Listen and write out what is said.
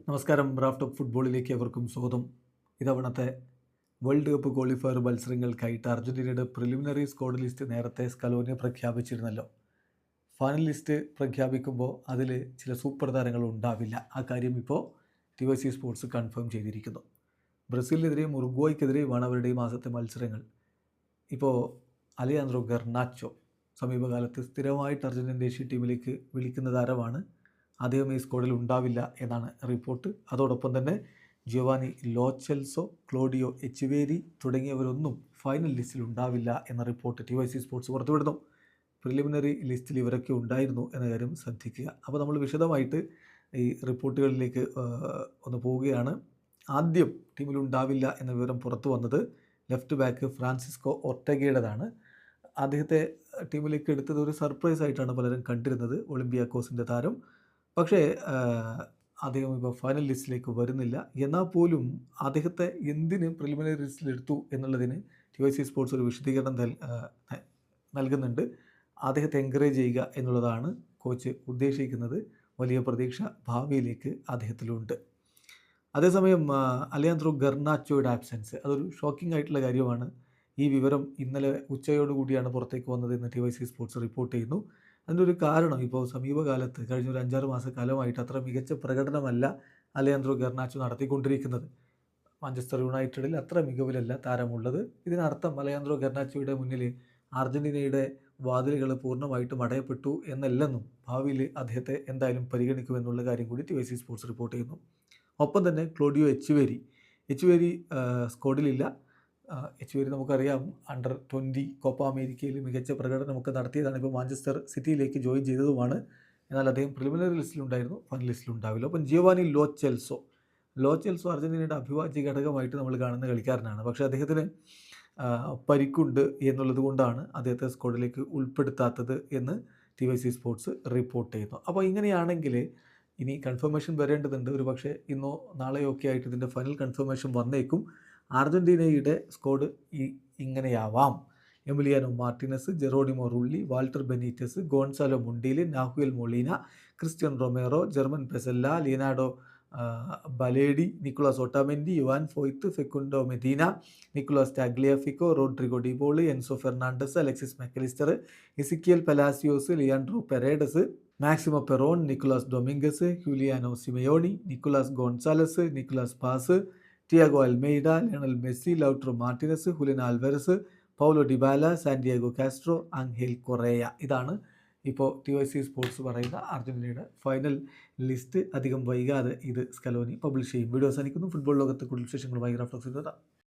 നമസ്കാരം. Raft of ഫുട്ബോളിലേക്ക് എവർക്കും സ്വാഗതം. ഇതവണത്തെ വേൾഡ് കപ്പ് ക്വാളിഫയർ മത്സരങ്ങൾക്കായിട്ട് അർജന്റീനയുടെ പ്രിലിമിനറി സ്ക്വാഡ് ലിസ്റ്റ് നേരത്തെ സ്കലോനി പ്രഖ്യാപിച്ചിരുന്നല്ലോ. ഫൈനൽ ലിസ്റ്റ് പ്രഖ്യാപിക്കുമ്പോൾ അതിൽ ചില സൂപ്പർ താരങ്ങൾ ഉണ്ടാവില്ല. ആ കാര്യം ഇപ്പോൾ TYC സ്പോർട്സ് കൺഫേം ചെയ്തിരിക്കുന്നു. ബ്രസീലിനെതിരെയും ഉറുഗ്വായ്ക്കെതിരെയുമാണ് അവരുടെ ഈ മാസത്തെ മത്സരങ്ങൾ. ഇപ്പോൾ അലിയാൻഡ്രോ ഗർനാച്ചോ സമീപകാലത്ത് സ്ഥിരമായിട്ട് അർജന്റീൻ ദേശീയ ടീമിലേക്ക് വിളിക്കുന്ന താരമാണ്. അദ്ദേഹം ഈ സ്ക്വാഡിൽ ഉണ്ടാവില്ല എന്നാണ് റിപ്പോർട്ട്. അതോടൊപ്പം തന്നെ ജിയോവാനി ലോച്ചെൽസോ, ക്ലോഡിയോ എച്ചിവേരി തുടങ്ങിയവരൊന്നും ഫൈനൽ ലിസ്റ്റിൽ ഉണ്ടാവില്ല എന്ന റിപ്പോർട്ട് TYC സ്പോർട്സ് പുറത്തുവിടുന്നു. പ്രിലിമിനറി ലിസ്റ്റിൽ ഇവരൊക്കെ ഉണ്ടായിരുന്നു എന്ന കാര്യം ശ്രദ്ധിക്കുക. അപ്പോൾ നമ്മൾ വിശദമായിട്ട് ഈ റിപ്പോർട്ടുകളിലേക്ക് ഒന്ന് പോവുകയാണ്. ആദ്യം ടീമിലുണ്ടാവില്ല എന്ന വിവരം പുറത്തു വന്നത് ലെഫ്റ്റ് ബാക്ക് ഫ്രാൻസിസ്കോ ഒർട്ടഗയുടേതാണ്. അദ്ദേഹത്തെ ടീമിലേക്ക് എടുത്തത് ഒരു സർപ്രൈസ് ആയിട്ടാണ് പലരും കണ്ടിരുന്നത്, ഒളിമ്പിയാക്കോസിൻ്റെ താരം. പക്ഷേ അദ്ദേഹം ഇപ്പോൾ ഫൈനൽ ലിസ്റ്റിലേക്ക് വരുന്നില്ല. എന്നാൽ പോലും അദ്ദേഹത്തെ എന്തിന് പ്രിലിമിനറി ലിസ്റ്റിൽ എടുത്തു എന്നുള്ളതിന് TYC സ്പോർട്സ് ഒരു വിശദീകരണം നൽകുന്നുണ്ട്. അദ്ദേഹത്തെ എൻകറേജ് ചെയ്യുക എന്നുള്ളതാണ് കോച്ച് ഉദ്ദേശിക്കുന്നത്. വലിയ പ്രതീക്ഷ ഭാവിയിലേക്ക് അദ്ദേഹത്തിലുണ്ട്. അതേസമയം അലിയാൻഡ്രോ ഗർനാച്ചോയുടെ ആബ്സെൻസ് അതൊരു ഷോക്കിംഗ് ആയിട്ടുള്ള കാര്യമാണ്. ഈ വിവരം ഇന്നലെ ഉച്ചയോടുകൂടിയാണ് പുറത്തേക്ക് വന്നതെന്ന് TYC സ്പോർട്സ് റിപ്പോർട്ട് ചെയ്യുന്നു. അതിൻ്റെ ഒരു കാരണം ഇപ്പോൾ സമീപകാലത്ത് കഴിഞ്ഞ ഒരു 5-6 മാസക്കാലമായിട്ട് അത്ര മികച്ച പ്രകടനമല്ല അലിയാൻഡ്രോ ഗർനാച്ചോ നടത്തിക്കൊണ്ടിരിക്കുന്നത്. മാഞ്ചസ്റ്റർ യുണൈറ്റഡിൽ അത്ര മികവിലല്ല താരമുള്ളത്. ഇതിനർത്ഥം അലിയാൻഡ്രോ ഗർനാച്ചോയുടെ മുന്നിൽ അർജന്റീനയുടെ വാതിലുകൾ പൂർണ്ണമായിട്ടും അടയപ്പെട്ടു എന്നല്ലെന്നും ഭാവിയിൽ അദ്ദേഹത്തെ എന്തായാലും പരിഗണിക്കുമെന്നുള്ള കാര്യം കൂടി TYC സ്പോർട്സ് റിപ്പോർട്ട് ചെയ്യുന്നു. ഒപ്പം തന്നെ ക്ലോഡിയോ എച്ചുവേരി സ്ക്വാഡിലില്ല. എച്ചുവേരി നമുക്കറിയാം അണ്ടർ-20 കോപ്പ അമേരിക്കയിൽ മികച്ച പ്രകടനമൊക്കെ നടത്തിയതാണ്. ഇപ്പോൾ മാഞ്ചസ്റ്റർ സിറ്റിയിലേക്ക് ജോയിൻ ചെയ്തതുമാണ്. എന്നാൽ അദ്ദേഹം പ്രിലിമിനറി ലിസ്റ്റിലുണ്ടായിരുന്നു, ഫൈനൽ ലിസ്റ്റിലുണ്ടാവില്ല. അപ്പം ജിയോവാനി ലോച്ചെൽസോ അർജന്റീനയുടെ അഭിവാജ്യ ഘടകമായിട്ട് നമ്മൾ കാണുന്ന കളിക്കാരനാണ്. പക്ഷേ അദ്ദേഹത്തിന് പരിക്കുണ്ട് എന്നുള്ളത് കൊണ്ടാണ് അദ്ദേഹത്തെ സ്ക്വാഡിലേക്ക് ഉൾപ്പെടുത്താത്തത് എന്ന് TYC സ്പോർട്സ് റിപ്പോർട്ട് ചെയ്യുന്നു. അപ്പോൾ ഇങ്ങനെയാണെങ്കിൽ ഇനി കൺഫർമേഷൻ വരേണ്ടതുണ്ട്. ഒരു പക്ഷേ ഇന്നോ നാളെയോ ഒക്കെ ആയിട്ട് ഇതിൻ്റെ ഫൈനൽ കൺഫർമേഷൻ വന്നേക്കും. അർജന്റീനയുടെ സ്ക്വാഡ് ഇങ്ങനെയാവാം: Emiliano Martinez, Geronimo Rulli, Walter Benitez, Gonzalo Montiel, Nahuel Molina, Cristian Romero, German Pezzella, Leonardo Balerdi, Nicolas Otamendi, Juan Foyth, Facundo Medina, Nicolas Tagliafico, Rodrigo De Paul, Enzo Fernandez, Alexis Mac Allister, Exequiel Palacios, Leandro Paredes, Maximo Perrone, Nicolas Dominguez, Giuliano Simeone, Nicolas Gonzalez, Nicolas Paz, Thiago Almada, Lionel Messi, Lautaro Martinez, Julian Alvarez, Paulo Dybala, Santiago Castro, Angel Correa. ഇതാണ് ഇപ്പോൾ TYC sports പറയുന്ന അർജന്റീനയുടെ final list. അധികം വൈകാതെ ഇത് Scaloni publish ചെയ്യും. Video അവസാനിക്കുന്നു. Football ലോകത്തെ കൂടുതൽ വിശേഷങ്ങളുമായി റാഫ്റ്റോക്സ്.